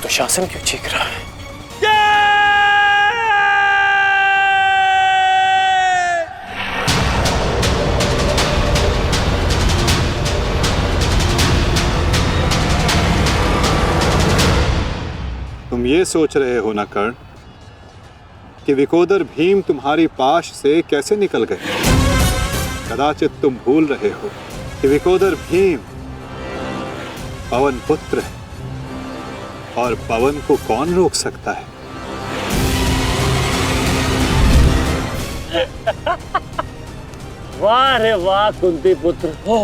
दुशासन क्यों चीख रहा है? तुम ये सोच रहे हो ना कर्ण कि विकोदर भीम तुम्हारी पाश से कैसे निकल गए? कदाचित तुम भूल रहे हो कि विकोदर भीम पवन पुत्र है और पवन को कौन रोक सकता है? वाह रे वाह कुंती पुत्र हो,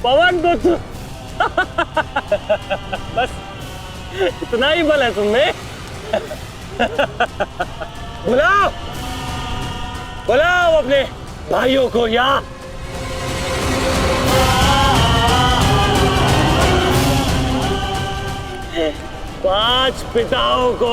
पवन पुत्र। बस इतना ही बल है तुम्हें? बुलाओ बुलाओ अपने भाइयों को यहाँ। 5 पिताओं को।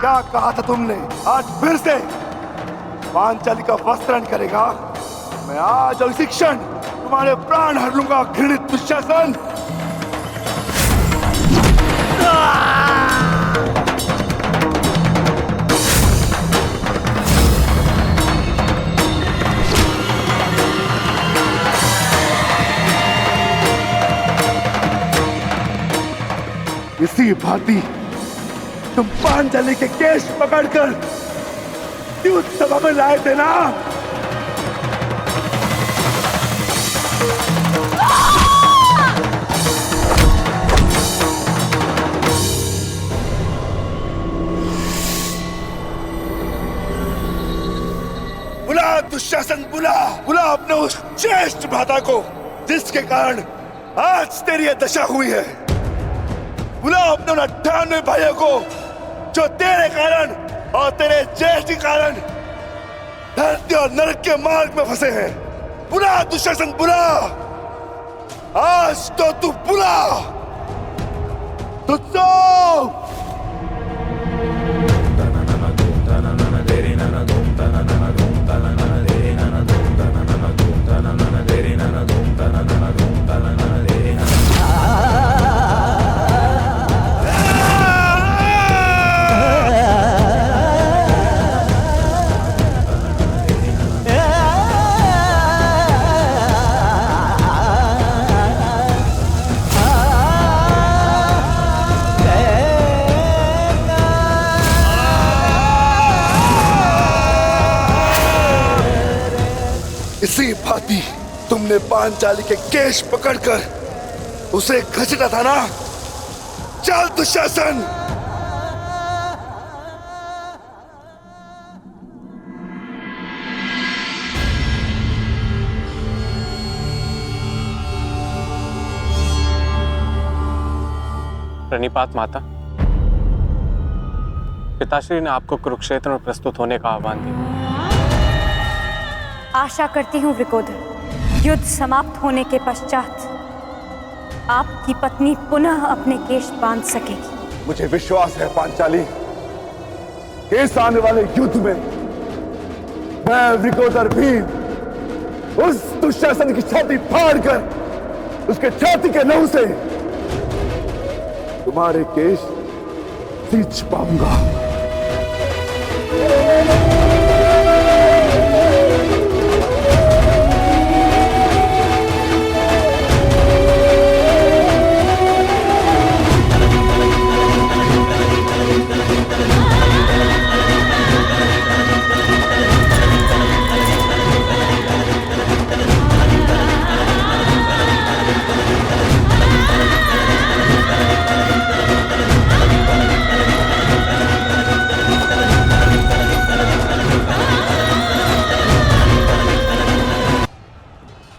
क्या कहा था तुमने? आज फिर से पांचाली का वस्त्रण करेगा? मैं आज और इसी क्षण तुम्हारे प्राण हर लूंगा, घृणित दुशासन। इसी भांति तुम पांचाली के केश पकड़कर युद्ध सभा में लाए थे ना? दुशासन बुला बुला अपने उस ज्येष्ठ भ्राता को जिसके कारण आज तेरी यह दशा हुई है। बुला अपने उन 98 भाइयों को जो तेरे कारण और तेरे ज्येष्ठ के कारण धरती और नरक के मार्ग में फंसे हैं। बुला दुशासन बुला, आज तो तू बुला तुझको। इसी भांति तुमने पांचाली के केश पकड़कर उसे घसीटा था ना। चल दुशासन। प्रणिपात माता, पिताश्री ने आपको कुरुक्षेत्र में प्रस्तुत होने का आह्वान दिया। आशा करती हूँ वृकोदर, युद्ध समाप्त होने के पश्चात आपकी पत्नी पुनः अपने केश बांध सकेगी। मुझे विश्वास है पांचाली, इस आने वाले युद्ध में मैं वृकोदर भीम उस दुशासन की छाती फाड़कर उसके छाती के लहू से तुम्हारे केश सींच पाऊंगा।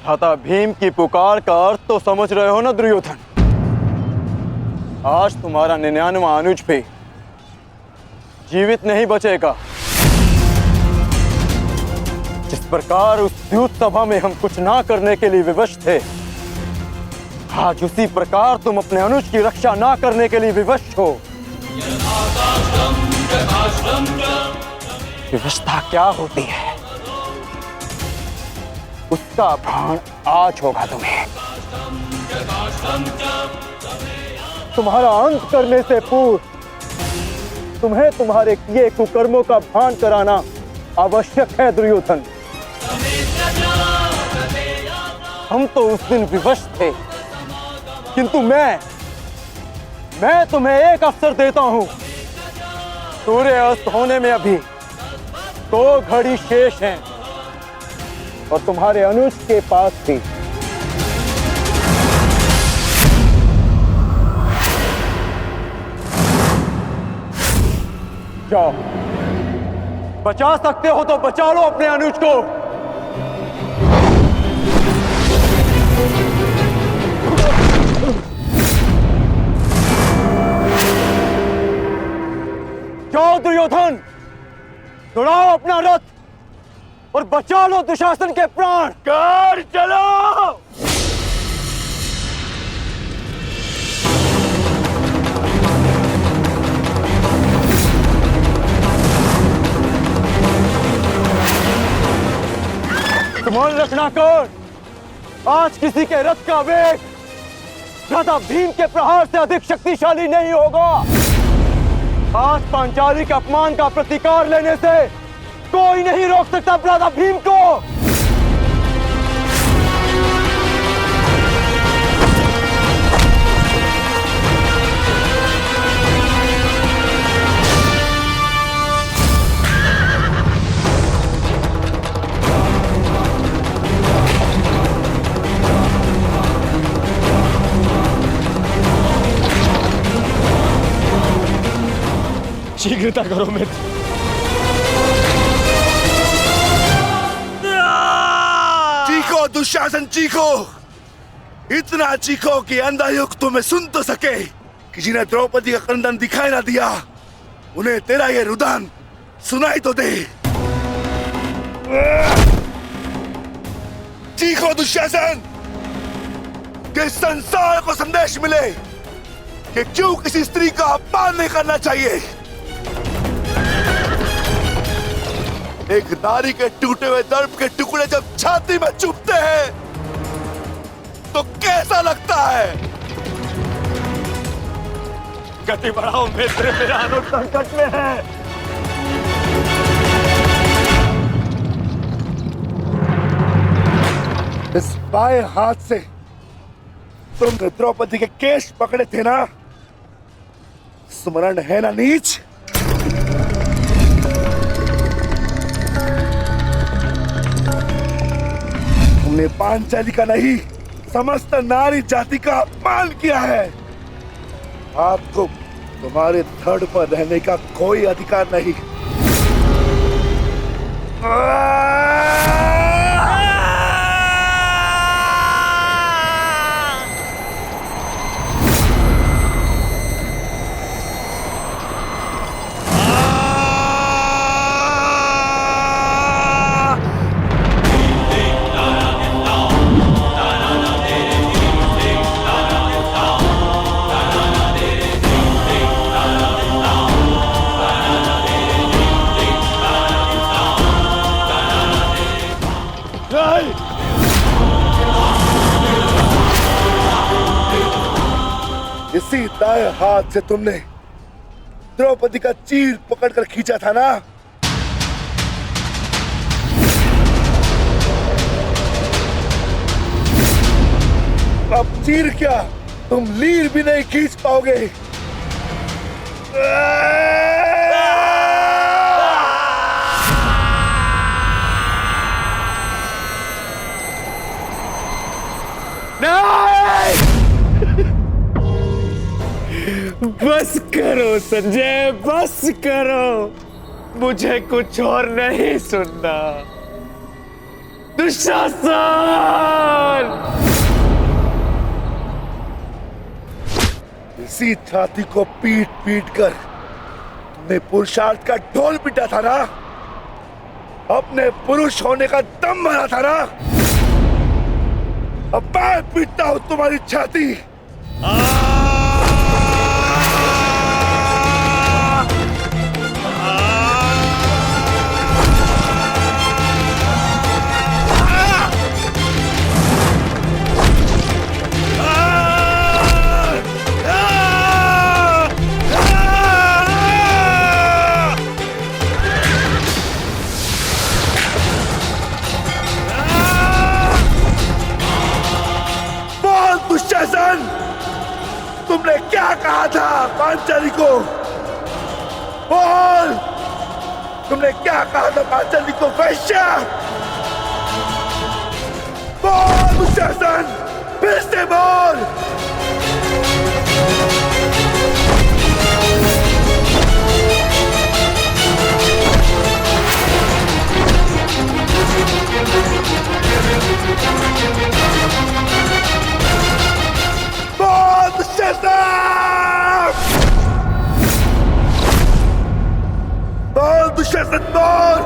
भ्राता भीम की पुकार का अर्थ तो समझ रहे हो ना दुर्योधन। आज तुम्हारा 99वां अनुज भी जीवित नहीं बचेगा। जिस प्रकार उस युद्ध सभा में हम कुछ ना करने के लिए विवश थे, आज उसी प्रकार तुम अपने अनुज की रक्षा ना करने के लिए विवश हो। विवशता क्या होती है उसका भान आज होगा तुम्हें। तुम्हारा अंत करने से पूर्व तुम्हें तुम्हारे किए कुकर्मों का भान कराना आवश्यक है दुर्योधन। हम तो उस दिन विवश थे, किंतु मैं तुम्हें एक अवसर देता हूं। सूर्य अस्त होने में अभी 2 घड़ी शेष हैं और तुम्हारे अनुज के पास भी। जाओ, बचा सकते हो तो बचा लो अपने अनुज को। जाओ दुर्योधन, दौड़ाओ अपना रथ और बचा लो दुशासन के प्राण। कर चलो। मन रखना कर, आज किसी के रथ का वेग भ्राता भीम के प्रहार से अधिक शक्तिशाली नहीं होगा। आज पांचाली के अपमान का प्रतिकार लेने से कोई नहीं रोक सकता भ्राता भीम को। शीघ्रता करो मित्र। चीखो दुशासन चीखो, इतना चीखो कि अंधा युग तुम्हें सुन तो सके कि जिन्हें द्रौपदी का क्रंदन दिखाई ना दिया उन्हें तेरा ये रुदन सुनाई तो दे। चीखो दुशासन कि संसार को संदेश मिले कि क्यों किसी स्त्री का अपमान नहीं करना चाहिए। एक नारी के टूटे हुए दर्प के टुकड़े जब छाती में चुभते हैं तो कैसा लगता है। गति बढ़ाओ मित्र, मेरा अनुज संकट में है। इस बाएं हाथ से तुमने द्रौपदी के केश पकड़े थे ना, स्मरण है ना नीच। तुमने पांचाली का नहीं समस्त नारी जाति का अपमान किया है। आपको तुम्हारे धड़ पर रहने का कोई अधिकार नहीं। इसी दाएं हाथ से तुमने द्रौपदी का चीर पकड़कर खींचा था ना। अब चीर क्या, तुम लीर भी नहीं खींच पाओगे। बस करो संजय, बस करो, मुझे कुछ और नहीं सुनना। दुशासन! इसी छाती को पीट पीट कर तुमने पुरुषार्थ का ढोल पीटा था ना, अपने पुरुष होने का दम भरा था ना। अब मैं पीटता हूं तुम्हारी छाती। तुमने क्या कहा था पांचाली को? बोल, तुमने क्या कहा था पांचाली को? वैश्या! बोल दुशासन, फिर से बोल। बोल दुशासन, बोल।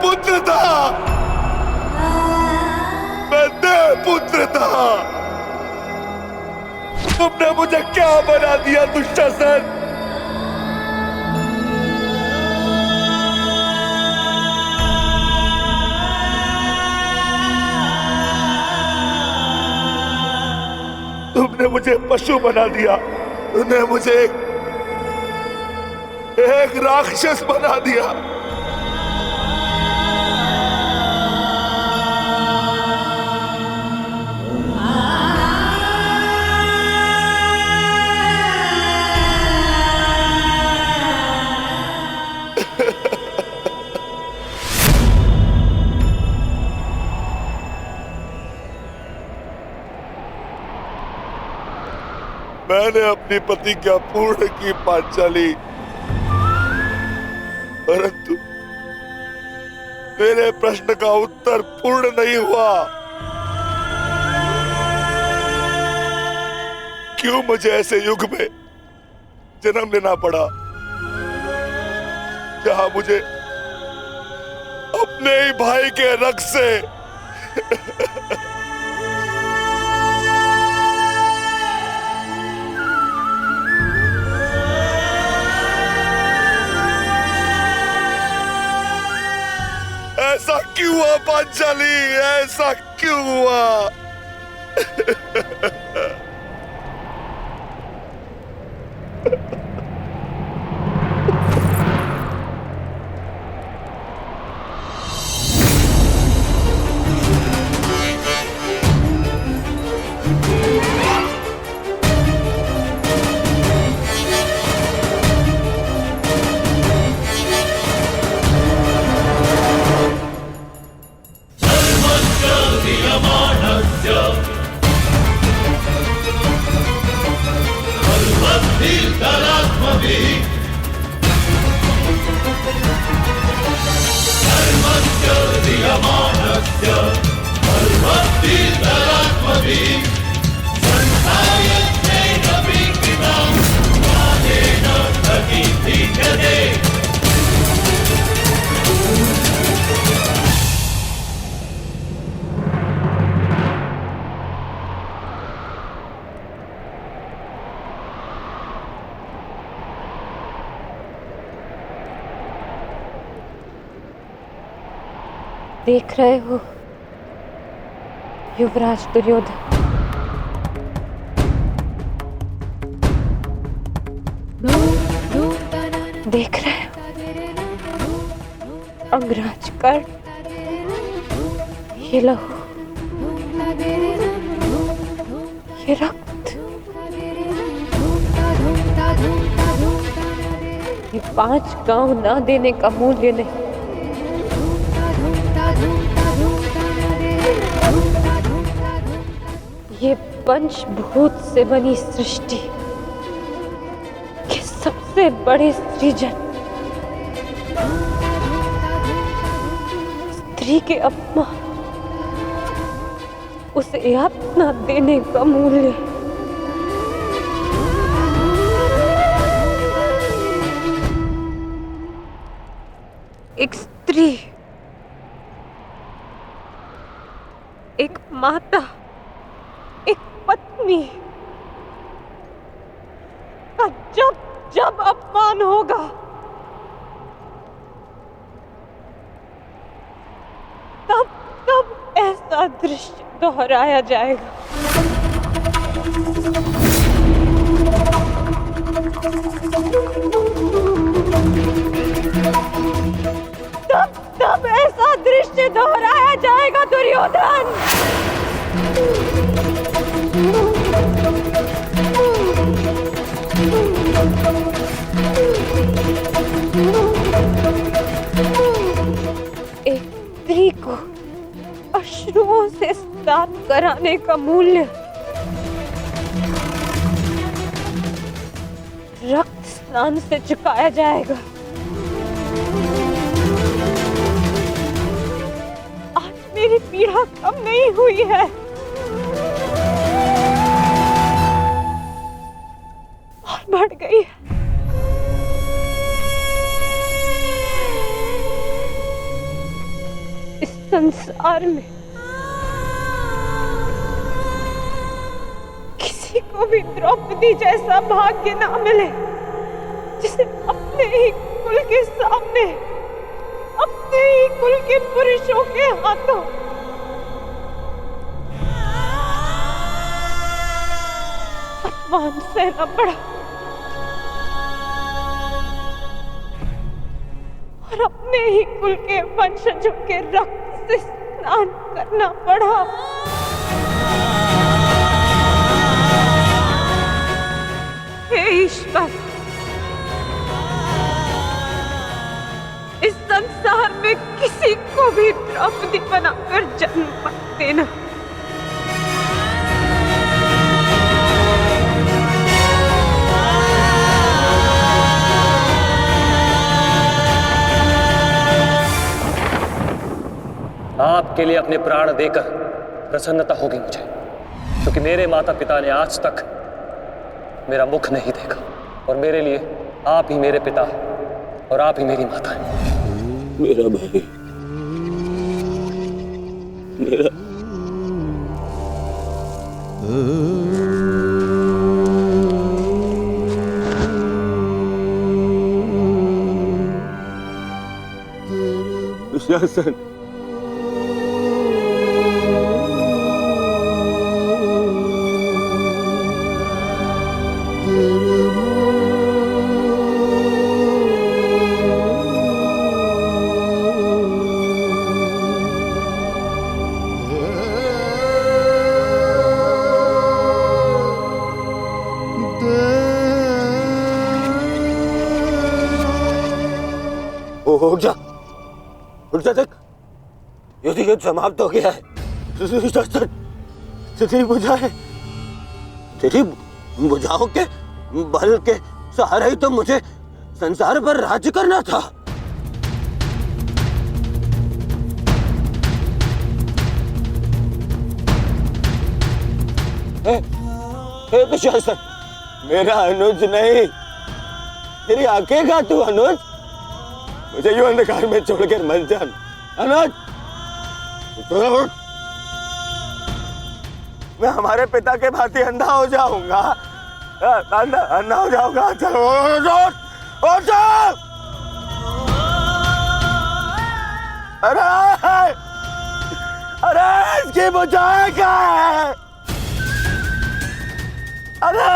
पुत्र था, मैं देव पुत्र था। तुमने मुझे क्या बना दिया दुशासन? तुमने मुझे पशु बना दिया, तुमने मुझे एक राक्षस बना दिया। मैंने अपनी प्रतिज्ञा पूर्ण की पांचाली, परंतु मेरे प्रश्न का उत्तर पूर्ण नहीं हुआ। क्यों मुझे ऐसे युग में जन्म लेना पड़ा जहां मुझे अपने ही भाई के रक्त से ऐसा क्यों हुआ पांचाली? ऐसा क्यों हुआ? देख रहे हो युवराज दुर्योधन, देख रहे हो अंगराज कर्ण, ये लहू, ये रक्त, ये 5 गांव ना देने का मूल्य नहीं। ये पंचभूत से बनी सृष्टि के सबसे बड़े सृजन, स्त्री के अपमान, उसे यातना देने का मूल्य। एक स्त्री, एक माता, एक पत्नी का जब जब अपमान होगा, तब तब ऐसा दृश्य दोहराया जाएगा। तब तब ऐसा दृश्य दोहराया जाएगा दुर्योधन। एक स्त्री को अश्रुओं से स्नान कराने का मूल्य रक्त स्नान से चुकाया जाएगा। आज मेरी पीड़ा कम नहीं हुई है, और बढ़ गई है। संसार में किसी को भी द्रौपदी जैसा भाग्य ना मिले, जिसे अपने ही कुल के सामने, अपने ही कुल के पुरुषों के हाथों अपमान सहना पड़ा और अपने ही कुल के वंशजों के रक्त से स्नान करना पड़ा। हे ईश्वर, इस संसार में किसी को भी द्रौपदी बनाकर जन्म मत देना। आपके लिए अपने प्राण देकर प्रसन्नता होगी मुझे, क्योंकि मेरे माता पिता ने आज तक मेरा मुख नहीं देखा और मेरे लिए आप ही मेरे पिता और आप ही मेरी माता हैं। मेरा भाई, मेरा दुशासन, उठ जा देख, युद्ध समाप्त हो गया है। तेरी बुझाएं, तेरी बुझाओं के बल के सहारे ही तो मुझे संसार पर राज्य करना था। हे दुशासन, मेरा अनुज नहीं, तेरी आंखें का तू अनुज, मुझे यूं अंधकार में छोड़कर मत जान। अनुज, मैं हमारे पिता के भांति अंधा हो जाऊंगा, अंधा हो जाऊंगा। चलो अरे इसकी बुझाएं क्या है? अरे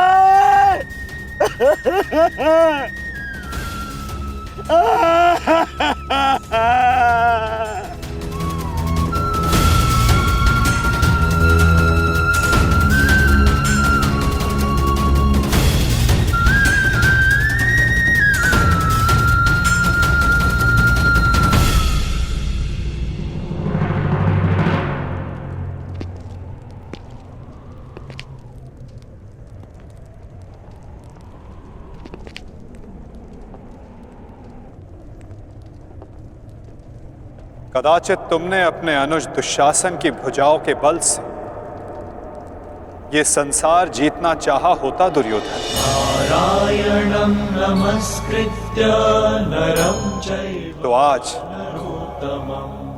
कदाचित तुमने अपने अनुज दुशासन की भुजाओं के बल से ये संसार जीतना चाहा होता दुर्योधन। नारायणं नमस्कृत्य नरं चैव तो आज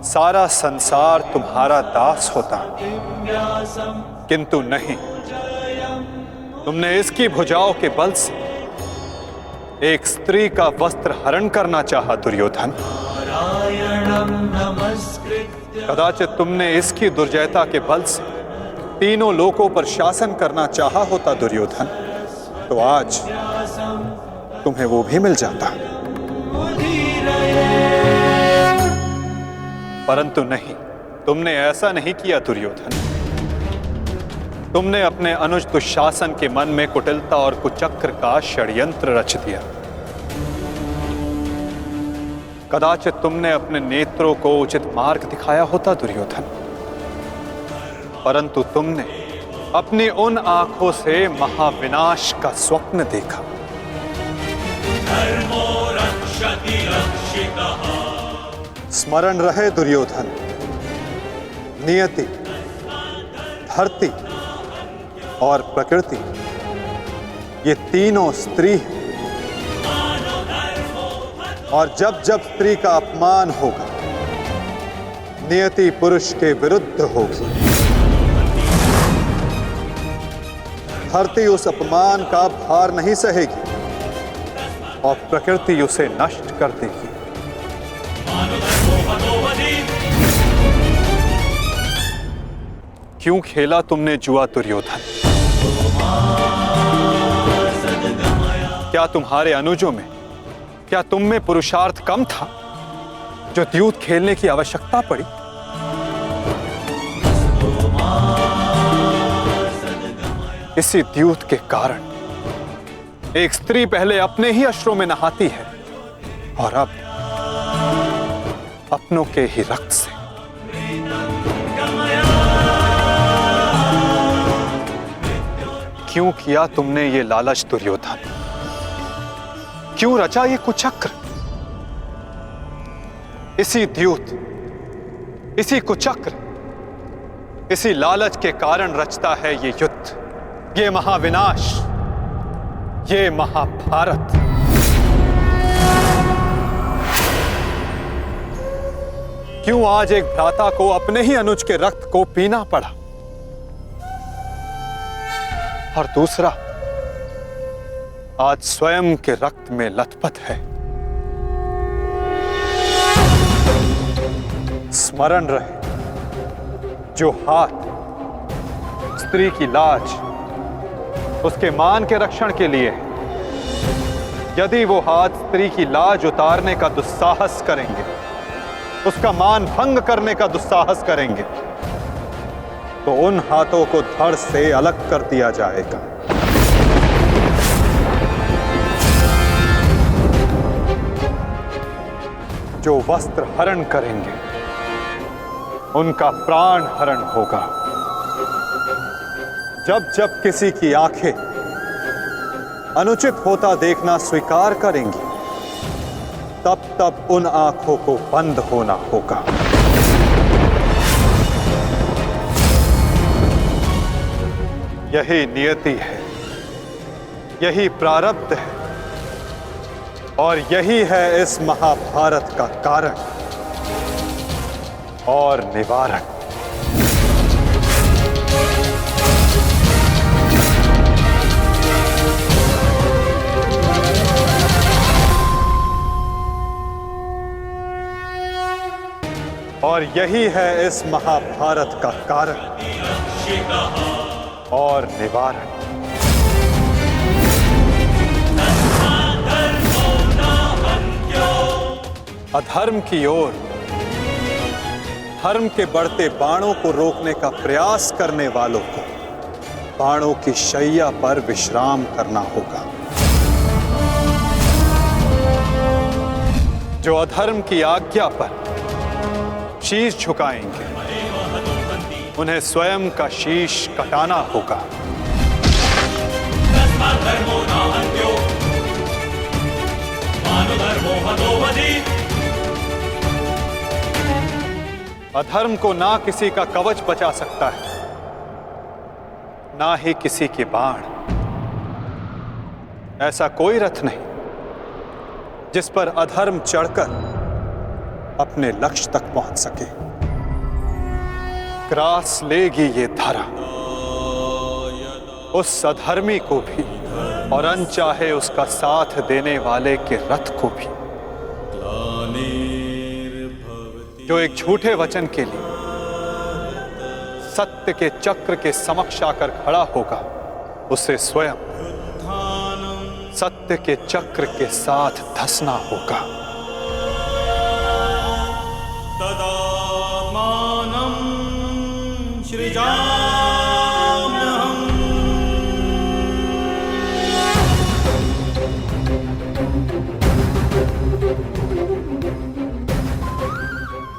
सारा संसार तुम्हारा दास होता, किंतु नहीं, तुमने इसकी भुजाओं के बल से एक स्त्री का वस्त्र हरण करना चाहा दुर्योधन। कदाचित तुमने इसकी दुर्जयता के बल से तीनों लोकों पर शासन करना चाहा होता दुर्योधन, तो आज तुम्हें वो भी मिल जाता, परंतु नहीं, तुमने ऐसा नहीं किया दुर्योधन। तुमने अपने अनुज दुशासन के मन में कुटिलता और कुचक्र का षड्यंत्र रच दिया। कदाचित तुमने अपने नेत्रों को उचित मार्ग दिखाया होता दुर्योधन, परंतु तुमने अपनी उन आंखों से महाविनाश का स्वप्न देखा। स्मरण रहे दुर्योधन, नियति, धरती और प्रकृति, ये तीनों स्त्री हैं, और जब जब स्त्री का अपमान होगा, नियति पुरुष के विरुद्ध होगी। धरती उस अपमान का भार नहीं सहेगी और प्रकृति उसे नष्ट कर देगी। क्यों खेला तुमने जुआ दुर्योधन? क्या तुम्हारे अनुजों में, क्या तुम में पुरुषार्थ कम था जो द्यूत खेलने की आवश्यकता पड़ी? इसी द्यूत के कारण एक स्त्री पहले अपने ही अश्रों में नहाती है और अब अपनों के ही रक्त से। क्यों किया तुमने ये लालच दुर्योधन? क्यों रचा ये कुचक्र? इसी द्यूत, इसी कुचक्र, इसी लालच के कारण रचता है ये युद्ध, ये महाविनाश, ये महाभारत। क्यों आज एक भ्राता को अपने ही अनुज के रक्त को पीना पड़ा और दूसरा आज स्वयं के रक्त में लथपथ है? स्मरण रहे, जो हाथ स्त्री की लाज, उसके मान के रक्षण के लिए है, यदि वो हाथ स्त्री की लाज उतारने का दुस्साहस करेंगे, उसका मान भंग करने का दुस्साहस करेंगे, तो उन हाथों को धड़ से अलग कर दिया जाएगा। जो वस्त्र हरण करेंगे उनका प्राण हरण होगा। जब जब किसी की आंखें अनुचित होता देखना स्वीकार करेंगी, तब तब उन आंखों को बंद होना होगा। यही नियति है, यही प्रारब्ध है और यही है इस महाभारत का कारण और निवारण। और यही है इस महाभारत का कारण और निवारण। अधर्म की ओर धर्म के बढ़ते बाणों को रोकने का प्रयास करने वालों को बाणों की शैया पर विश्राम करना होगा। जो अधर्म की आज्ञा पर शीश झुकाएंगे, उन्हें स्वयं का शीश कटाना होगा। अधर्म को ना किसी का कवच बचा सकता है, ना ही किसी के बाण। ऐसा कोई रथ नहीं जिस पर अधर्म चढ़कर अपने लक्ष्य तक पहुंच सके। ग्रास लेगी ये धरा उस अधर्मी को भी और अनचाहे उसका साथ देने वाले के रथ को भी। जो एक झूठे वचन के लिए सत्य के चक्र के समक्ष आकर खड़ा होगा, उसे स्वयं सत्य के चक्र के साथ धंसना होगा।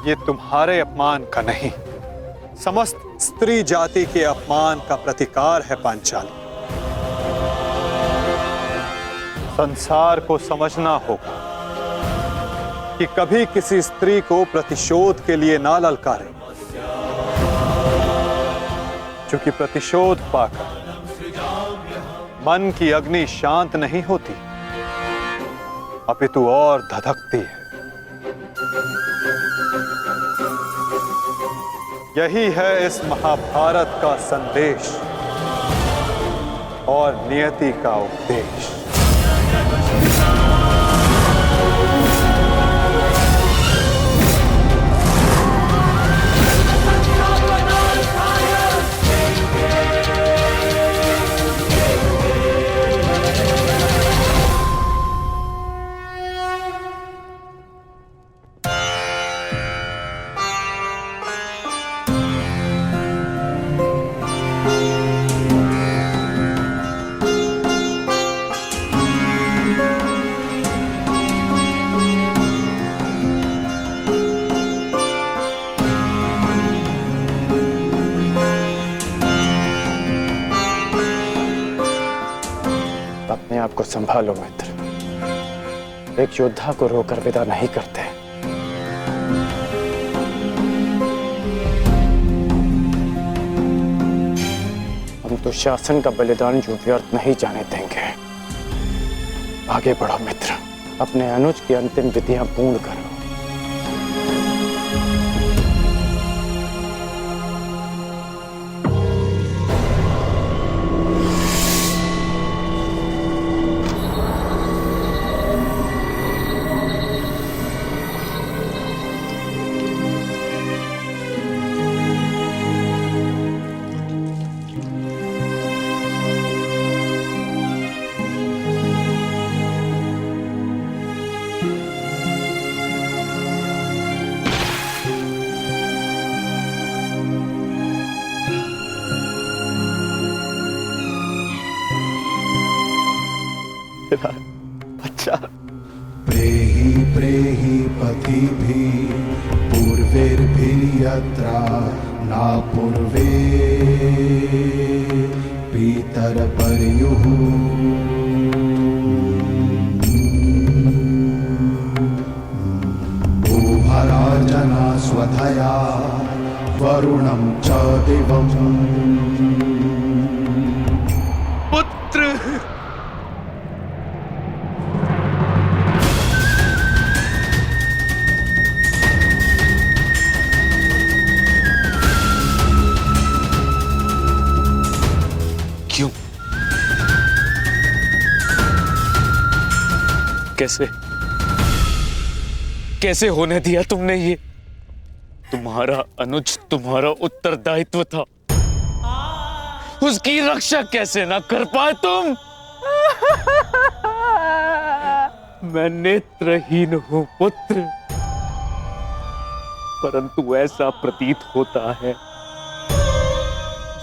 ये तुम्हारे अपमान का नहीं, समस्त स्त्री जाति के अपमान का प्रतिकार है पांचाली। संसार को समझना होगा कि कभी किसी स्त्री को प्रतिशोध के लिए ना ललकारें, क्योंकि प्रतिशोध पाकर मन की अग्नि शांत नहीं होती, अपितु और धधकती है। यही है इस महाभारत का संदेश और नियति का उपदेश। अपने आप को संभालो मित्र। एक योद्धा को रोकर विदा नहीं करते। हम तो शासन का बलिदान जो व्यर्थ नहीं जाने देंगे। आगे बढ़ो मित्र, अपने अनुज की अंतिम विधियां पूर्ण करो। अच्छा प्रेहि प्रेहि पतिभिः पूर्वैर्भिर्यत्रा न पूर्वे पितरपर्युः भूभराजना स्वधया वरुणं च दिवम्। पुत्र क्यों? कैसे कैसे होने दिया तुमने ये? तुम्हारा अनुज तुम्हारा उत्तरदायित्व था, उसकी रक्षा कैसे ना कर पाए तुम? मैं नेत्रहीन हूं पुत्र, परंतु ऐसा प्रतीत होता है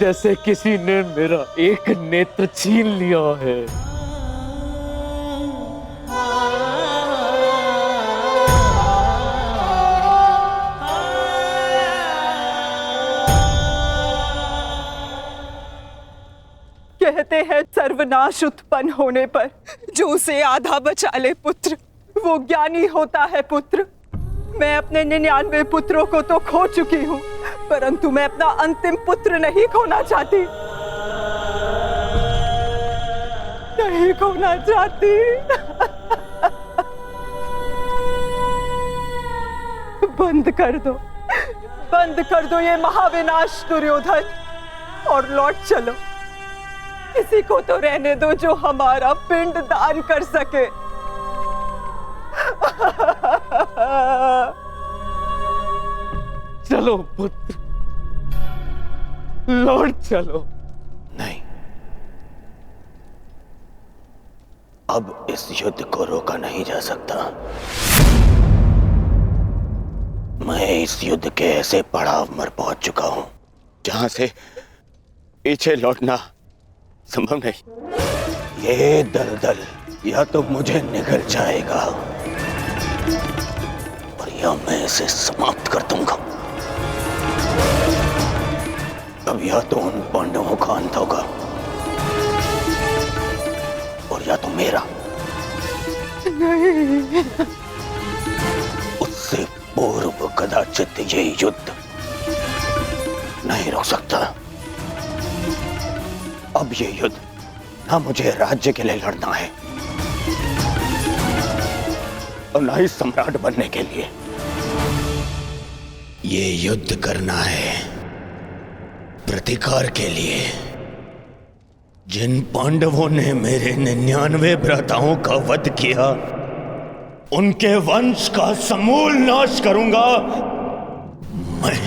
जैसे किसी ने मेरा एक नेत्र छीन लिया है। कहते हैं सर्वनाश उत्पन्न होने पर जो उसे आधा बचा ले पुत्र, वो ज्ञानी होता है पुत्र। मैं अपने 99 पुत्रों को तो खो चुकी हूँ, परंतु मैं अपना अंतिम पुत्र नहीं खोना चाहती, नहीं खोना चाहती। बंद कर दो ये महाविनाश दुर्योधन, और लौट चलो। किसी को तो रहने दो जो हमारा पिंड दान कर सके। चलो पुत्र, लौट चलो। नहीं, अब इस युद्ध को रोका नहीं जा सकता। मैं इस युद्ध के ऐसे पड़ाव पर पहुंच चुका हूं जहां से पीछे लौटना संभव नहीं। ये दलदल या तो मुझे निगल जाएगा और या मैं इसे समाप्त कर दूंगा। अब या तो उन पांडवों का अंत होगा और या तो मेरा। नहीं, उससे पूर्व कदाचित ये युद्ध नहीं रोक सकता। अब ये युद्ध ना मुझे राज्य के लिए लड़ना है और ना ही सम्राट बनने के लिए। ये युद्ध करना है प्रतिकार के लिए जिन पांडवों ने मेरे 99 भ्राताओं का वध किया, उनके वंश का समूल नाश करूंगा मैं।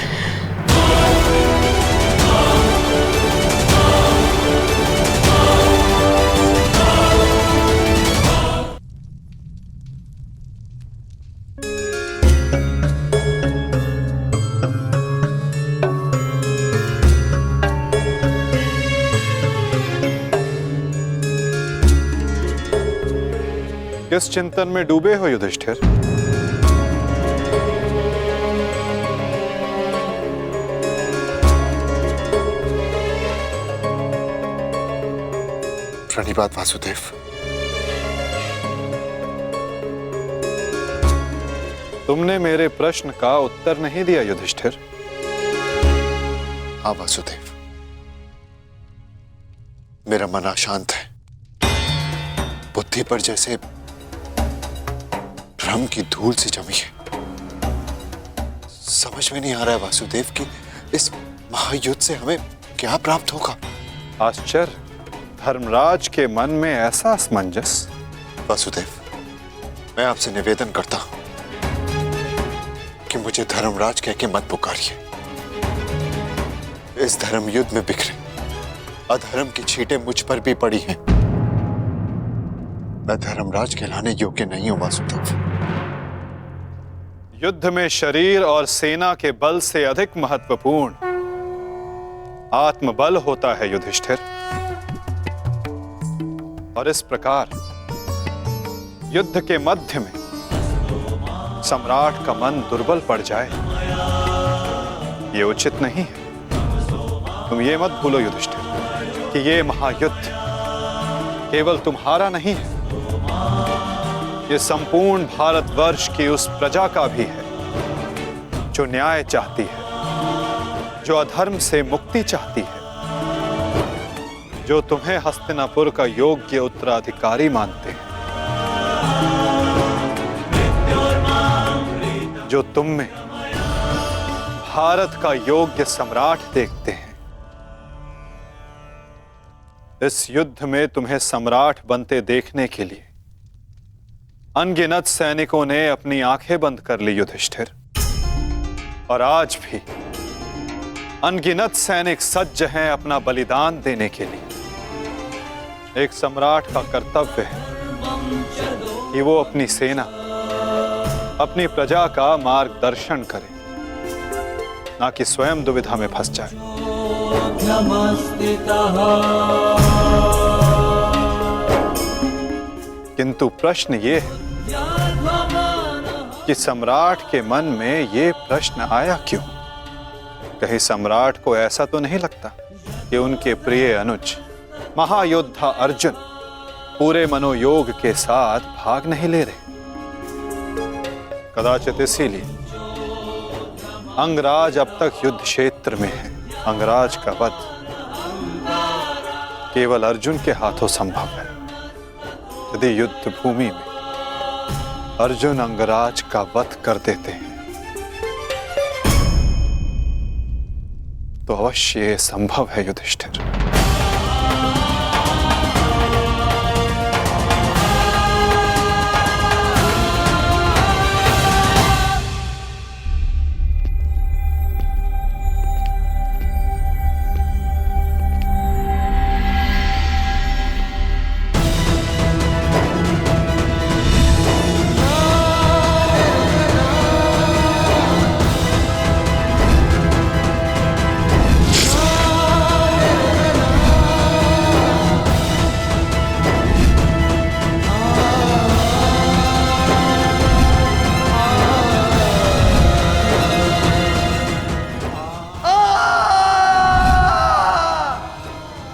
किस चिंतन में डूबे हो युधिष्ठिर? प्रणिपात वासुदेव। तुमने मेरे प्रश्न का उत्तर नहीं दिया युधिष्ठिर। हाँ वासुदेव, मेरा मन अशांत है। बुद्धि पर जैसे भ्रम की धूल से जमी है। समझ में नहीं आ रहा है वासुदेव कि इस महायुद्ध से हमें क्या प्राप्त होगा। आश्चर्य, धर्मराज के मन में ऐसा असमंजस। वासुदेव, मैं आपसे निवेदन करता हूं कि मुझे धर्मराज कह के मत पुकारिए। इस धर्म युद्ध में बिखरे अधर्म की छींटें मुझ पर भी पड़ी हैं। मैं धर्मराज कहलाने योग्य नहीं हूं वासुदेव। युद्ध में शरीर और सेना के बल से अधिक महत्वपूर्ण आत्मबल होता है युधिष्ठिर। और इस प्रकार युद्ध के मध्य में सम्राट का मन दुर्बल पड़ जाए, ये उचित नहीं है। तुम ये मत भूलो युधिष्ठिर कि ये महायुद्ध केवल तुम्हारा नहीं है, ये संपूर्ण भारतवर्ष की उस प्रजा का भी है जो न्याय चाहती है, जो अधर्म से मुक्ति चाहती है, जो तुम्हें हस्तिनापुर का योग्य उत्तराधिकारी मानते हैं, जो तुम में भारत का योग्य सम्राट देखते हैं। इस युद्ध में तुम्हें सम्राट बनते देखने के लिए अनगिनत सैनिकों ने अपनी आंखें बंद कर ली युधिष्ठिर। और आज भी अनगिनत सैनिक सज्ज हैं अपना बलिदान देने के लिए। एक सम्राट का कर्तव्य है कि वो अपनी सेना, अपनी प्रजा का मार्गदर्शन करे, ना कि स्वयं दुविधा में फंस जाए। किंतु प्रश्न ये है कि सम्राट के मन में ये प्रश्न आया क्यों? कहीं सम्राट को ऐसा तो नहीं लगता कि उनके प्रिय अनुज महायोद्धा अर्जुन पूरे मनोयोग के साथ भाग नहीं ले रहे? कदाचित इसीलिए अंगराज अब तक युद्ध क्षेत्र में है। अंगराज का वध केवल अर्जुन के हाथों संभव है। यदि युद्ध भूमि में अर्जुन अंगराज का वध कर देते हैं तो अवश्य ये संभव है युधिष्ठिर।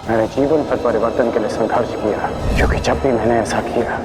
मैंने जीवन भर परिवर्तन के लिए संघर्ष किया, क्योंकि जब भी मैंने ऐसा किया